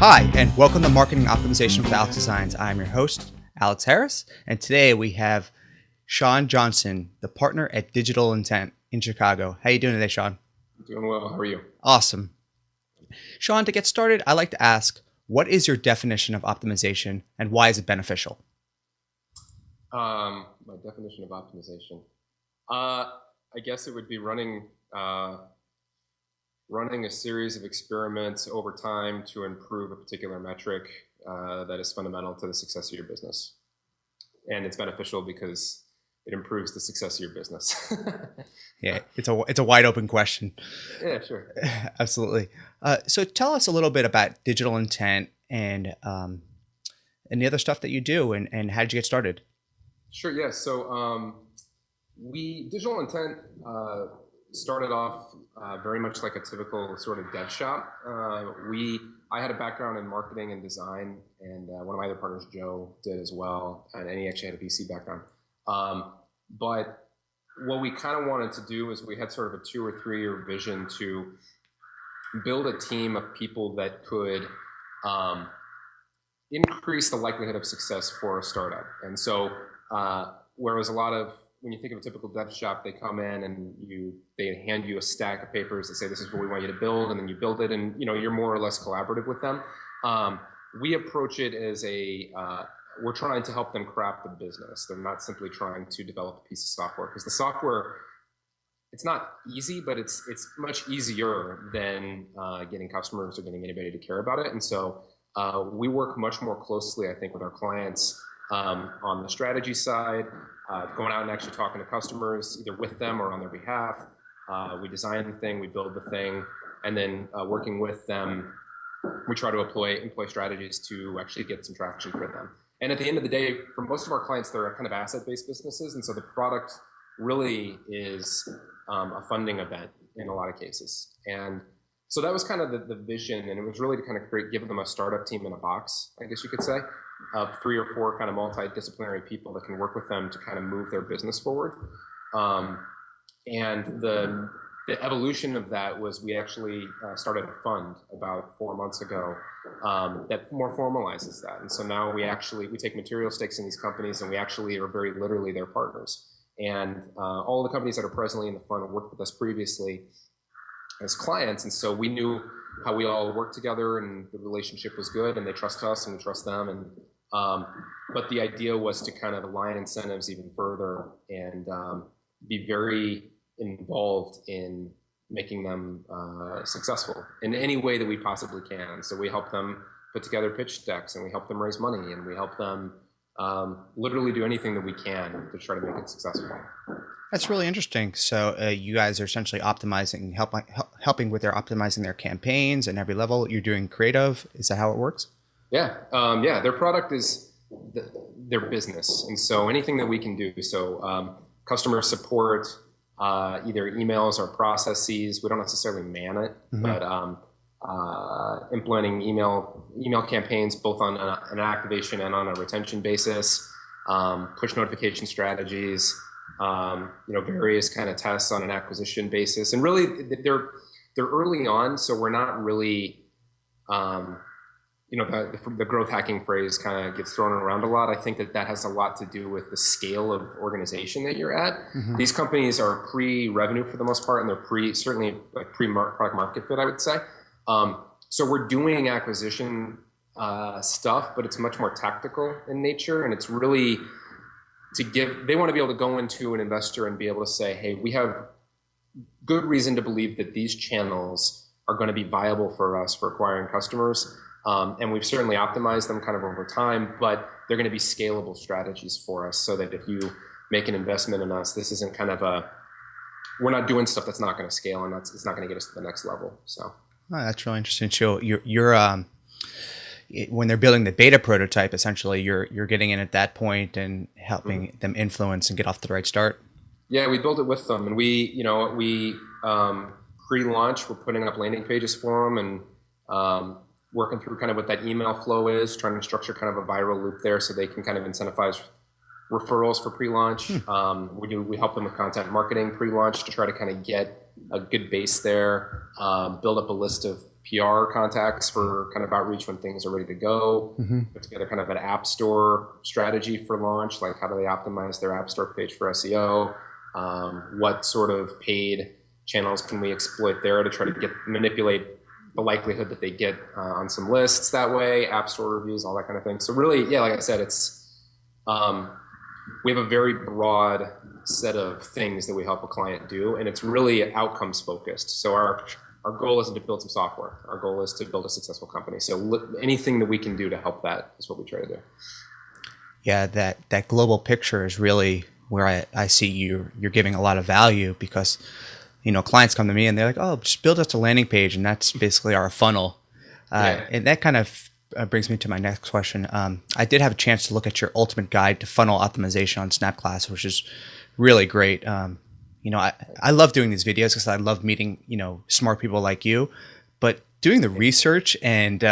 Hi, and welcome to Marketing Optimization with AlexDesigns. I'm your host, Alex Harris, and today we have Sean Johnson, the partner at Digital Intent in Chicago. How you doing today, Sean? Doing well. How are you? Awesome. Sean, to get started, I'd like to ask, what is your definition of optimization and why is it beneficial? My definition of optimization. I guess it would be running a series of experiments over time to improve a particular metric that is fundamental to the success of your business. And it's beneficial because it improves the success of your business. Yeah, it's a wide open question. Yeah, sure. Absolutely. So tell us a little bit about Digital Intent and the other stuff that you do and how did you get started? Sure, yeah. So Digital Intent started off very much like a typical sort of dev shop. I had a background in marketing and design, and one of my other partners, Joe, did as well, and he actually had a VC background. But what we kind of wanted to do is we had sort of a 2 or 3 year vision to build a team of people that could increase the likelihood of success for a startup. And so whereas when you think of a typical dev shop, they come in and they hand you a stack of papers that say, this is what we want you to build, and then you build it, and you're more or less collaborative with them. We approach it as we're trying to help them craft the business. They're not simply trying to develop a piece of software, because the software, it's not easy, but it's much easier than getting customers or getting anybody to care about it. And so we work much more closely, I think, with our clients on the strategy side, going out and actually talking to customers, either with them or on their behalf. We design the thing, we build the thing, and then working with them, we try to employ strategies to actually get some traction for them. And at the end of the day, for most of our clients, they're kind of asset-based businesses, and so the product really is a funding event in a lot of cases. And so that was kind of the vision, and it was really to kind of give them a startup team in a box, I guess you could say, of 3 or 4 kind of multidisciplinary people that can work with them to kind of move their business forward. And the evolution of that was we actually started a fund about 4 months ago that more formalizes that. And so now we take material stakes in these companies, and we actually are very literally their partners. And all the companies that are presently in the fund worked with us previously as clients, and so we knew how we all worked together, and the relationship was good, and they trust us and we trust them. And but the idea was to kind of align incentives even further and be very involved in making them successful in any way that we possibly can. So we help them put together pitch decks, and we help them raise money, and we help them literally do anything that we can to try to make it successful. That's really interesting. So you guys are essentially helping with optimizing their campaigns and every level. You're doing creative. Is that how it works? Yeah. Their product is their business. And so anything that we can do. So customer support, either emails or processes, we don't necessarily man it, but implementing email campaigns, both on an activation and on a retention basis, push notification strategies, various kind of tests on an acquisition basis. And really they're early on, so we're not really, the growth hacking phrase kind of gets thrown around a lot. I think that has a lot to do with the scale of organization that you're at. Mm-hmm. These companies are pre-revenue for the most part, and they're certainly like pre-product market fit, I would say. So we're doing acquisition stuff, but it's much more tactical in nature, and it's really they want to be able to go into an investor and be able to say, hey, we have good reason to believe that these channels are going to be viable for us for acquiring customers. And we've certainly optimized them kind of over time, but they're going to be scalable strategies for us, so that if you make an investment in us, this isn't kind of we're not doing stuff that's not going to scale, and it's not going to get us to the next level. So that's really interesting. So you're when they're building the beta prototype, essentially you're getting in at that point and helping them influence and get off to the right start. Yeah, we build it with them, and we pre-launch, we're putting up landing pages for them, and working through kind of what that email flow is, trying to structure kind of a viral loop there so they can kind of incentivize referrals for pre-launch. We help them with content marketing pre-launch to try to kind of get a good base there, build up a list of PR contacts for kind of outreach when things are ready to go, put together kind of an app store strategy for launch, like how do they optimize their app store page for SEO, what sort of paid channels can we exploit there to try to manipulate the likelihood that they get on some lists that way, app store reviews, all that kind of thing. So really, yeah, like I said, it's we have a very broad set of things that we help a client do, and it's really outcomes focused. So our goal isn't to build some software. Our goal is to build a successful company. So anything that we can do to help that is what we try to do. Yeah, that global picture is really where I see you're giving a lot of value, because clients come to me and they're like, oh, just build us a landing page, and that's basically our funnel. And that kind of brings me to my next question. I did have a chance to look at your ultimate guide to funnel optimization on Snapclass, which is really great. I love doing these videos because I love meeting, smart people like you, but doing the research and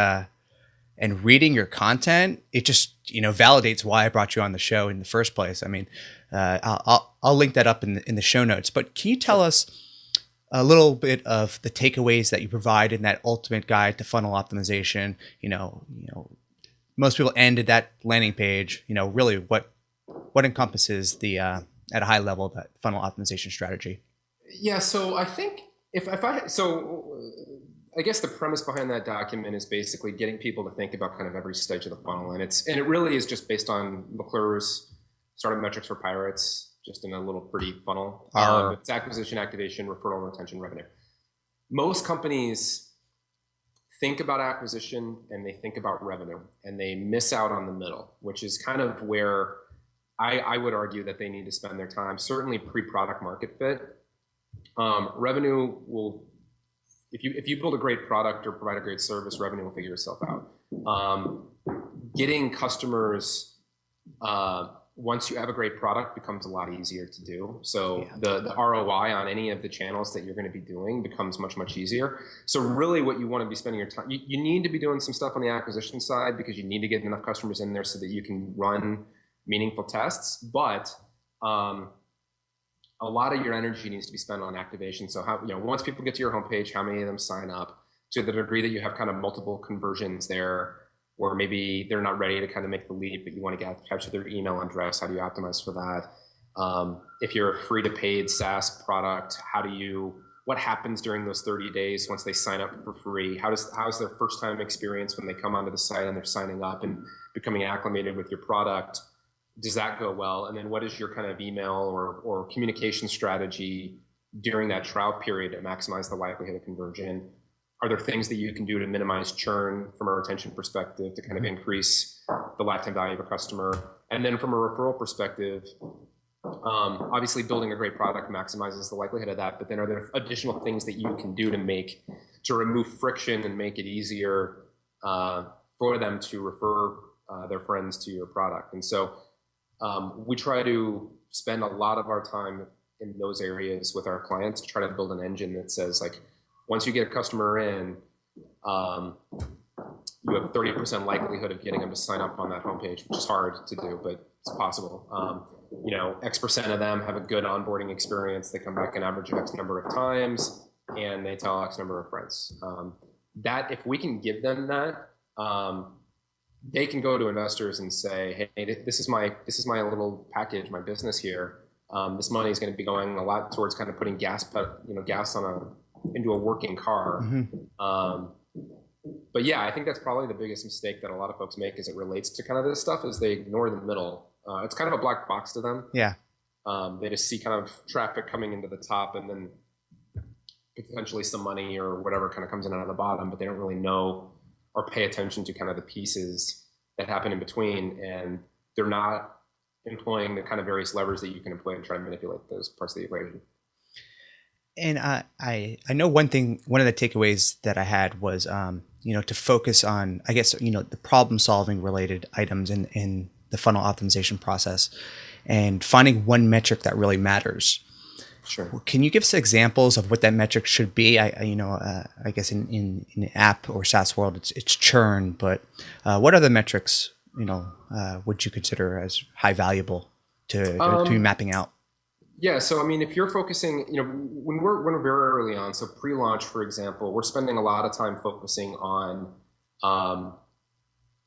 reading your content, it just, validates why I brought you on the show in the first place. I mean, I'll link that up in the show notes, but can you tell us a little bit of the takeaways that you provide in that ultimate guide to funnel optimization? Most people end at that landing page, really what encompasses the, at a high level, that funnel optimization strategy? Yeah. So I think I guess the premise behind that document is basically getting people to think about kind of every stage of the funnel. And it really is just based on McClure's startup metrics for pirates, just in a little pretty funnel. It's acquisition, activation, referral, retention, revenue. Most companies think about acquisition and they think about revenue, and they miss out on the middle, which is kind of where I would argue that they need to spend their time, certainly pre-product market fit. Revenue will, if you build a great product or provide a great service, revenue will figure itself out. Getting customers, once you have a great product, becomes a lot easier to do. So the ROI on any of the channels that you're going to be doing becomes much, much easier. So really what you want to be spending your time, you need to be doing some stuff on the acquisition side, because you need to get enough customers in there so that you can run meaningful tests. But a lot of your energy needs to be spent on activation. So how, once people get to your homepage, how many of them sign up, to the degree that you have kind of multiple conversions there, or maybe they're not ready to kind of make the leap, but you want to capture their email address. How do you optimize for that? If you're a free to paid SaaS product, what happens during those 30 days once they sign up for free? How's their first time experience when they come onto the site and they're signing up and becoming acclimated with your product? Does that go well? And then what is your kind of email or communication strategy during that trial period to maximize the likelihood of conversion? Are there things that you can do to minimize churn from a retention perspective to kind of increase the lifetime value of a customer? And then from a referral perspective, obviously building a great product maximizes the likelihood of that, but then are there additional things that you can do to remove friction and make it easier for them to refer their friends to your product? And so we try to spend a lot of our time in those areas with our clients to try to build an engine that says, like, once you get a customer in, you have a 30% likelihood of getting them to sign up on that homepage, which is hard to do, but it's possible. X% of them have a good onboarding experience. They come back an average of X number of times, and they tell X number of friends. That if we can give them that, they can go to investors and say, hey, this is my little package, my business here. This money is going to be going a lot towards kind of putting gas into a working car. But yeah, I think that's probably the biggest mistake that a lot of folks make as it relates to kind of this stuff, is they ignore the middle. It's kind of a black box to them. Yeah. They just see kind of traffic coming into the top, and then potentially some money or whatever kind of comes in out of the bottom, but they don't really know or pay attention to kind of the pieces that happen in between, and they're not employing the kind of various levers that you can employ to try to manipulate those parts of the equation. And I know one of the takeaways that I had was, to focus on, I guess, the problem solving related items in the funnel optimization process, and finding one metric that really matters. Sure. Can you give us examples of what that metric should be? I guess in the app or SaaS world, it's churn, but what other metrics, would you consider as high valuable to be mapping out? Yeah, so I mean, if you're focusing, when we're very early on, so pre-launch, for example, we're spending a lot of time focusing on, um,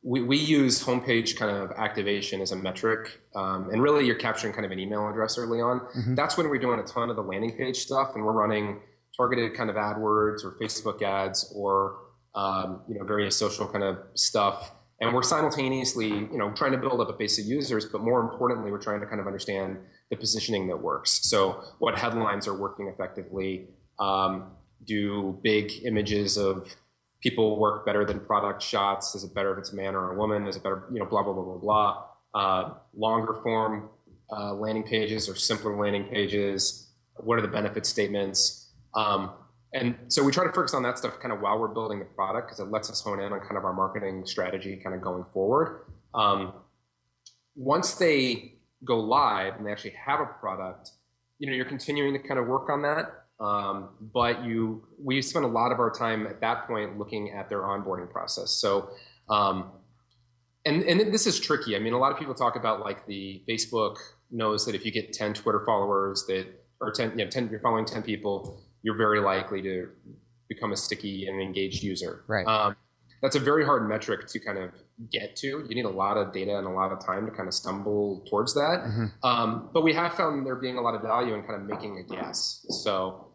we use homepage kind of activation as a metric, and really you're capturing kind of an email address early on. Hmm. That's when we're doing a ton of the landing page stuff, and we're running targeted kind of AdWords or Facebook ads or various social kind of stuff. And we're simultaneously, trying to build up a base of users, but more importantly, we're trying to kind of understand the positioning that works. So what headlines are working effectively? Do big images of people work better than product shots? Is it better if it's a man or a woman? Is it better, blah, blah, blah, blah, blah. Longer form landing pages or simpler landing pages? What are the benefit statements? And so we try to focus on that stuff kind of while we're building the product because it lets us hone in on kind of our marketing strategy kind of going forward. Once they go live and they actually have a product, you're continuing to kind of work on that. But we spend a lot of our time at that point looking at their onboarding process. So, and this is tricky. I mean, a lot of people talk about like the Facebook knows that if you get 10 Twitter followers or 10, you're following 10 people, you're very likely to become a sticky and engaged user. Right. That's a very hard metric to kind of get to. You need a lot of data and a lot of time to kind of stumble towards that. Mm-hmm. But we have found there being a lot of value in kind of making a guess. So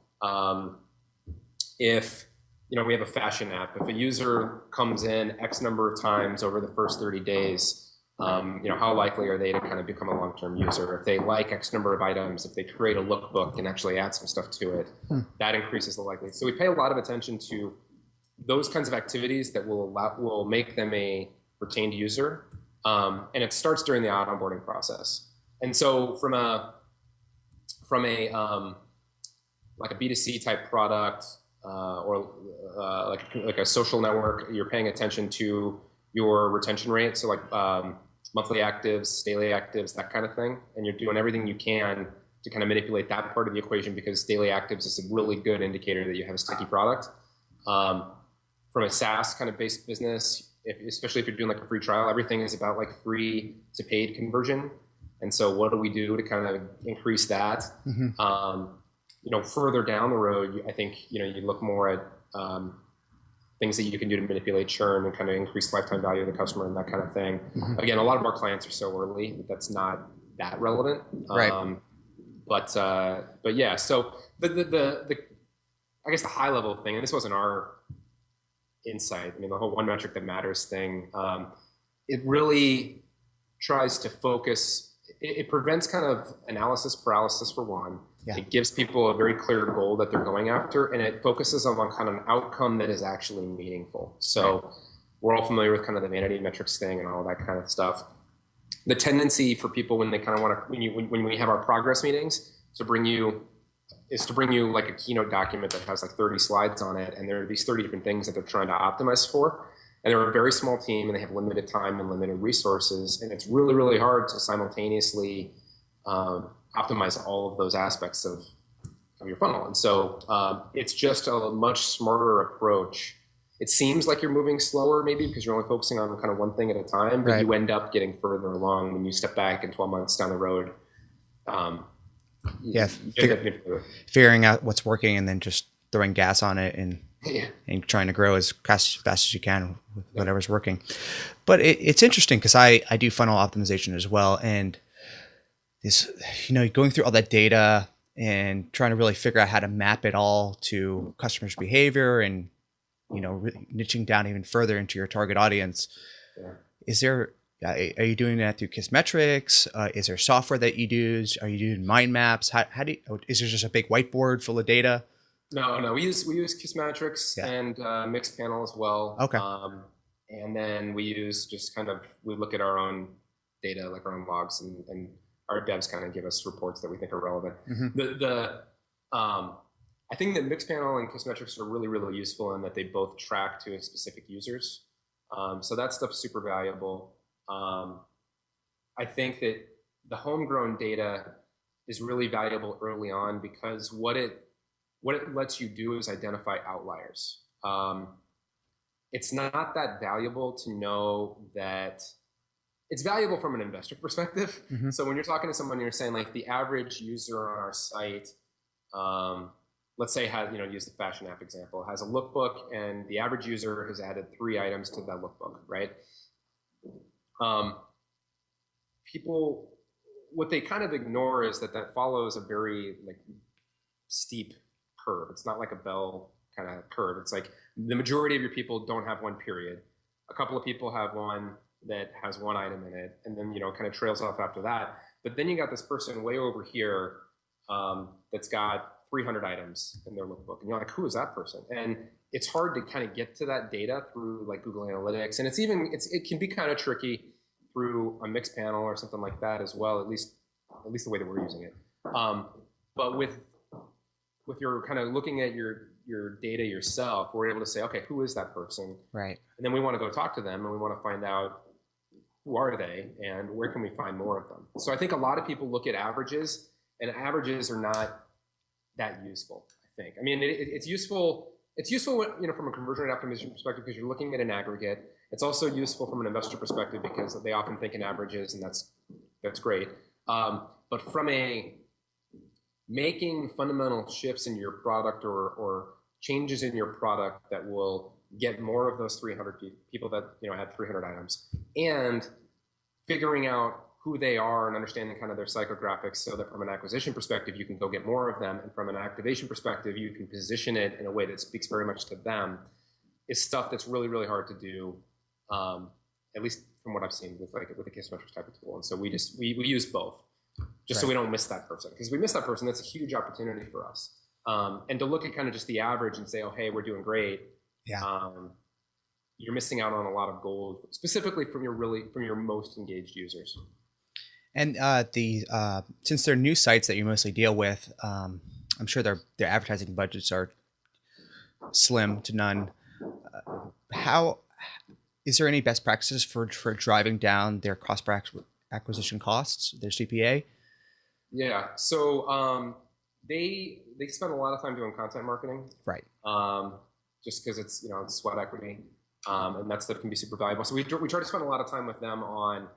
if we have a fashion app, if a user comes in X number of times over the first 30 days, how likely are they to kind of become a long-term user? If they like X number of items, if they create a lookbook and actually add some stuff to it, that increases the likelihood. So we pay a lot of attention to those kinds of activities that will make them a retained user, and it starts during the onboarding process. And so from a like a B2C type product or like a social network, you're paying attention to your retention rate. So like monthly actives, daily actives, that kind of thing. And you're doing everything you can to kind of manipulate that part of the equation because daily actives is a really good indicator that you have a sticky product. From a SaaS kind of based business, especially if you're doing like a free trial, everything is about like free to paid conversion. And so what do we do to kind of increase that? Mm-hmm. Further down the road, I think, you look more at things that you can do to manipulate churn and kind of increase lifetime value of the customer and that kind of thing. Mm-hmm. Again, a lot of our clients are so early that that's not that relevant. Right. But yeah, so the I guess the high level thing, and this wasn't our insight. I mean, the whole one metric that matters thing, it really tries to focus. It prevents kind of analysis paralysis for one. Yeah. It gives people a very clear goal that they're going after, and it focuses on kind of an outcome that is actually meaningful. So right. We're all familiar with kind of the vanity metrics thing and all that kind of stuff. The tendency for people when they kind of want to, when we have our progress meetings, to bring you like a keynote document that has like 30 slides on it, and there are these 30 different things that they're trying to optimize for. And they're a very small team, and they have limited time and limited resources, and it's really, really hard to simultaneously optimize all of those aspects of your funnel. And so it's just a much smarter approach. It seems like you're moving slower maybe because you're only focusing on kind of one thing at a time, but right. You end up getting further along when you step back and 12 months down the road. Figuring out what's working and then just throwing gas on it and trying to grow as fast as you can with whatever's working. But it's interesting because I do funnel optimization as well. And this, going through all that data and trying to really figure out how to map it all to customers' behavior and, really niching down even further into your target audience. Yeah. Are you doing that through Kissmetrics? Is there software that you use? Are you doing mind maps? How do you, is there just a big whiteboard full of data? No. We use Kissmetrics and Mixpanel as well. Okay. And then we use we look at our own data, like our own logs, and our devs kind of give us reports that we think are relevant. Mm-hmm. I think that Mixpanel and Kissmetrics are really, really useful in that they both track to specific users. So that stuff's super valuable. I think that the homegrown data is really valuable early on because what it lets you do is identify outliers. It's not that valuable to know that it's valuable from an investor perspective. Mm-hmm. So when you're talking to someone, you're saying like the average user on our site, let's say has, use the fashion app example, has a lookbook, and the average user has added 3 items to that lookbook, right? People, what they kind of ignore is that follows a very like steep curve. It's not like a bell kind of curve. It's like the majority of your people don't have one period. A couple of people have one that has 1 item in it, and then kind of trails off after that. But then you got this person way over here that's got 300 items in their lookbook, and you're like, who is that person? And it's hard to kind of get to that data through like Google Analytics, and it can be kind of tricky through a mixed panel or something like that as well. At least the way that we're using it. But with your kind of looking at your data yourself, we're able to say, okay, who is that person? Right. And then we want to go talk to them, and we want to find out who are they and where can we find more of them. So I think a lot of people look at averages, and averages are not that useful, I think. I mean, it's useful. It's useful when, from a conversion rate optimization perspective, because you're looking at an aggregate. It's also useful from an investor perspective because they often think in averages, and that's great. But from a making fundamental shifts in your product or changes in your product that will get more of those 300 people that add 300 items, and figuring out who they are and understanding kind of their psychographics, so that from an acquisition perspective you can go get more of them, and from an activation perspective you can position it in a way that speaks very much to them, is stuff that's really, really hard to do, at least from what I've seen with a Kissmetrics type of tool. And so we use both, just right. So we don't miss that person, because if we miss that person, that's a huge opportunity for us. And to look at kind of just the average and say, oh, hey, we're doing great. Yeah. You're missing out on a lot of gold, specifically from your most engaged users. And since they're new sites that you mostly deal with, I'm sure their advertising budgets are slim to none. How is there any best practices for driving down their cost per acquisition costs, their CPA? Yeah. So they spend a lot of time doing content marketing, right? Just because it's it's sweat equity, and that stuff can be super valuable. So we try to spend a lot of time with them on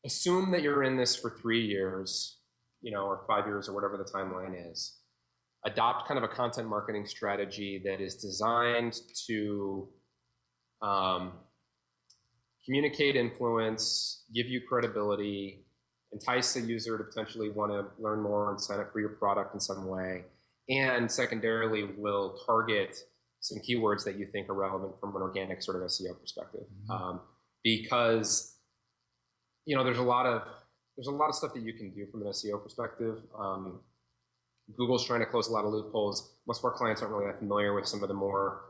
assume that you're in this for 3 years, or 5 years, or whatever the timeline is. Adopt kind of a content marketing strategy that is designed to communicate influence, give you credibility, entice the user to potentially want to learn more and sign up for your product in some way, and secondarily will target some keywords that you think are relevant from an organic sort of SEO perspective. Mm-hmm. Because there's a lot of stuff that you can do from an SEO perspective. Google's trying to close a lot of loopholes. Most of our clients aren't really that familiar with some of the more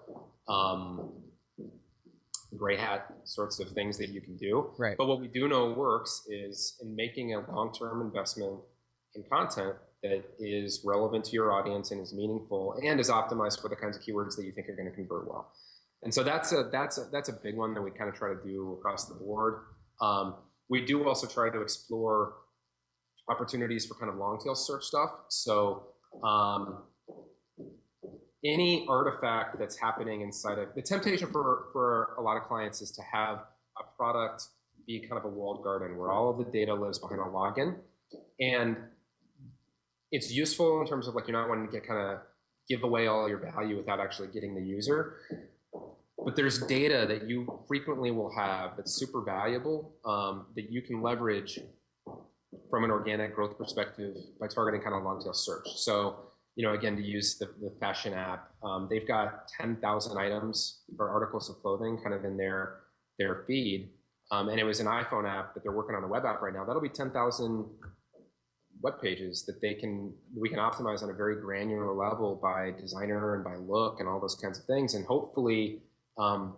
gray hat sorts of things that you can do. Right. But what we do know works is in making a long-term investment in content that is relevant to your audience and is meaningful and is optimized for the kinds of keywords that you think are going to convert well. And so that's a big one that we kind of try to do across the board. We do also try to explore opportunities for kind of long tail search stuff. So any artifact that's happening inside of the temptation for a lot of clients is to have a product be kind of a walled garden where all of the data lives behind a login. And it's useful in terms of like you're not wanting to get kind of give away all your value without actually getting the user. But there's data that you frequently will have that's super valuable that you can leverage from an organic growth perspective by targeting kind of long tail search. So, again, to use the fashion app, they've got 10,000 items or articles of clothing kind of in their feed. And it was an iPhone app that they're working on a web app right now. That'll be 10,000 web pages that we can optimize on a very granular level by designer and by look and all those kinds of things. And hopefully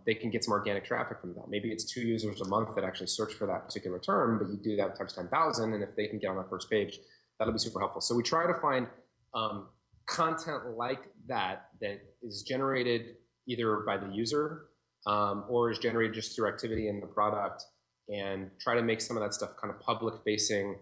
they can get some organic traffic from that. Maybe it's 2 users a month that actually search for that particular term, but you do that times 10,000. And if they can get on that first page, that'll be super helpful. So we try to find content like that is generated either by the user or is generated just through activity in the product, and try to make some of that stuff kind of public facing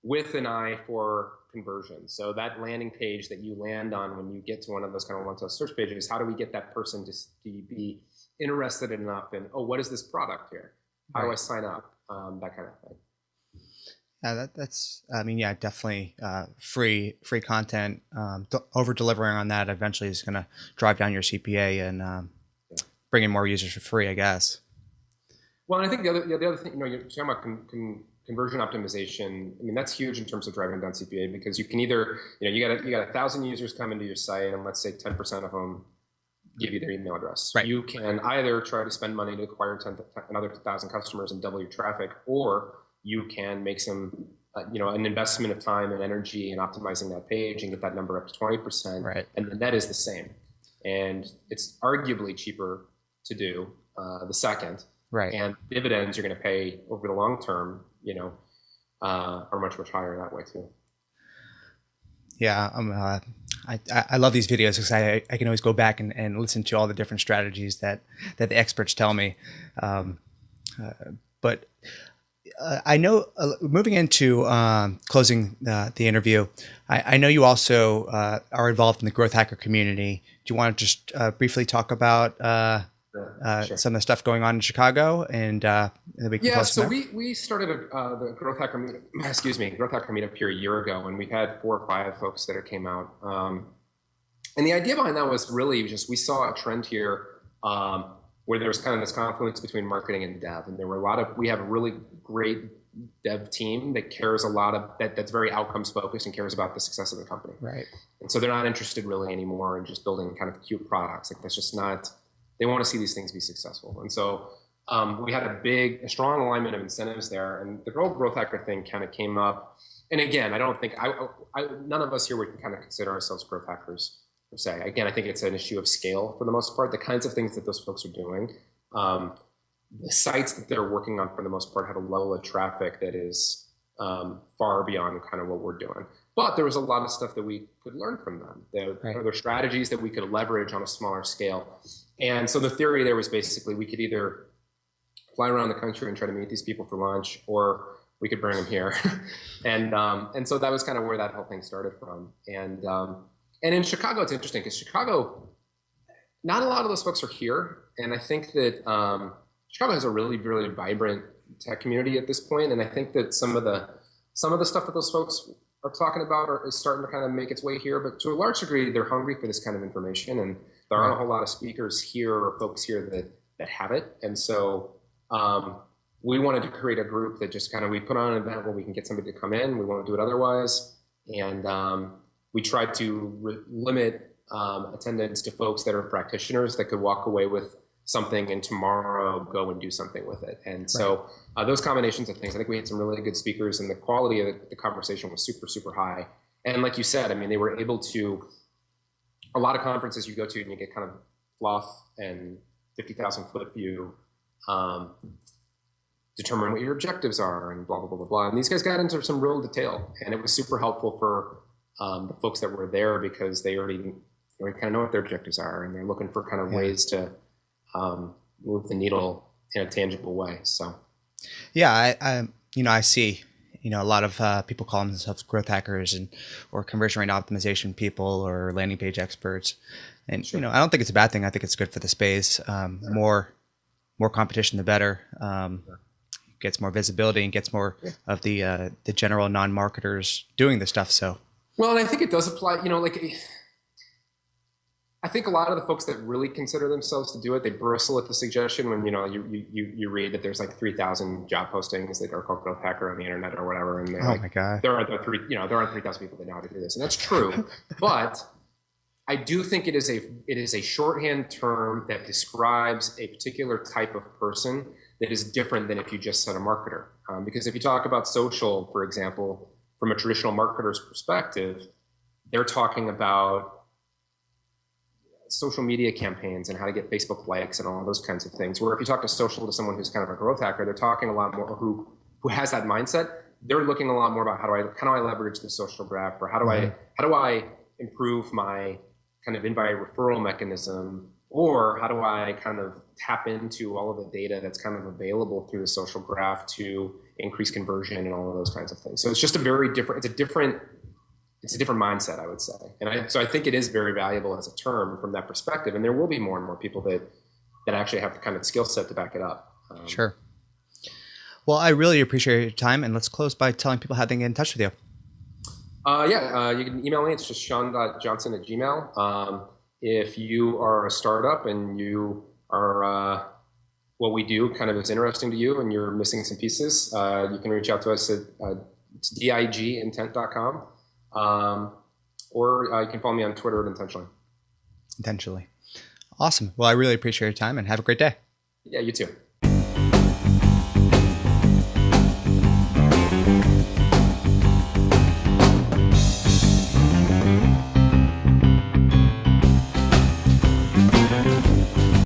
with an eye for conversion. So that landing page that you land on when you get to one of those kind of one-touch search pages, how do we get that person to be interested enough in, oh, what is this product here? How do I Right. sign up? That kind of thing. That's, I mean, yeah, definitely free content. Over delivering on that eventually is going to drive down your CPA and Yeah. bring in more users for free, I guess. Well, and I think the other thing, you're talking about conversion optimization. I mean, that's huge in terms of driving down CPA, because you can either, you got 1,000 users come into your site, and let's say 10% of them give you their email address. Right. You can either try to spend money to acquire another 1,000 customers and double your traffic, or you can make some, an investment of time and energy in optimizing that page and get that number up to 20%. Right. And the net is the same. And it's arguably cheaper to do the second. Right. And dividends you're going to pay over the long term, are much, much higher that way too. Yeah, I love these videos because I can always go back and listen to all the different strategies that the experts tell me. But I know, moving into closing the interview, I know you also are involved in the Growth Hacker community. Do you want to just briefly talk about Sure. some of the stuff going on in Chicago, and then we can close so from there? we started the Growth Hacker Growth Hacker meetup here a year ago, and we've had 4 or 5 folks that came out. And the idea behind that was really just, we saw a trend here where there was kind of this confluence between marketing and dev, and we have a really great dev team that cares a lot of that's very outcomes focused and cares about the success of the company. Right. And so they're not interested really anymore in just building kind of cute products. Like, that's just not. They want to see these things be successful. And so we had a strong alignment of incentives there. And the whole Growth Hacker thing kind of came up. And again, I don't think, none of us here would kind of consider ourselves growth hackers per se. Again, I think it's an issue of scale for the most part. The kinds of things that those folks are doing, the sites that they're working on for the most part have a level of traffic that is far beyond kind of what we're doing. But there was a lot of stuff that we could learn from them. There are strategies that we could leverage on a smaller scale. And so the theory there was basically, we could either fly around the country and try to meet these people for lunch, or we could bring them here. And so that was kind of where that whole thing started from. And in Chicago, it's interesting because Chicago, not a lot of those folks are here. And I think that Chicago has a really, really vibrant tech community at this point. And I think that some of the stuff that those folks are talking about is starting to kind of make its way here. But to a large degree, they're hungry for this kind of information. And there aren't a whole lot of speakers here or folks here that have it. And so we wanted to create a group that just kind of, we put on an event where we can get somebody to come in. We won't do it otherwise. And we tried to limit attendance to folks that are practitioners that could walk away with something and tomorrow go and do something with it. And so those combinations of things, I think we had some really good speakers, and the quality of the conversation was super, super high. And like you said, I mean, they were able to, a lot of conferences you go to and you get kind of fluff and 50,000 foot view, determine what your objectives are and blah, blah, blah, blah, blah. And these guys got into some real detail, and it was super helpful for the folks that were there, because they already kind of know what their objectives are, and they're looking for kind of ways to move the needle in a tangible way. So, yeah, I see, a lot of people call themselves growth hackers or conversion rate optimization people or landing page experts. And, I don't think it's a bad thing. I think it's good for the space. More competition, the better. Gets more visibility and gets more of the general non-marketers doing the stuff. So, well, and I think it does apply, I think a lot of the folks that really consider themselves to do it, they bristle at the suggestion when you read that there's like 3,000 job postings that are called growth hacker on the internet or whatever, and my God, there aren't 3,000 people that know how to do this, and that's true. But I do think it is a shorthand term that describes a particular type of person that is different than if you just said a marketer. Because if you talk about social, for example, from a traditional marketer's perspective, they're talking about social media campaigns and how to get Facebook likes and all those kinds of things. Where if you talk to someone who's kind of a growth hacker, they're talking a lot more, who has that mindset. They're looking a lot more about how do I leverage the social graph, or how do I improve my kind of invite referral mechanism, or how do I kind of tap into all of the data that's kind of available through the social graph to increase conversion and all of those kinds of things. So it's just it's a different mindset, I would say. And so I think it is very valuable as a term from that perspective. And there will be more and more people that actually have the kind of skill set to back it up. Sure. Well, I really appreciate your time, and let's close by telling people how they can get in touch with you. You can email me. It's just sean.johnson@gmail. If you are a startup and you are what we do kind of is interesting to you and you're missing some pieces, you can reach out to us at digintent.com. Or you can follow me on Twitter at Intentionally. Intentionally. Awesome. Well, I really appreciate your time and have a great day. Yeah, you too.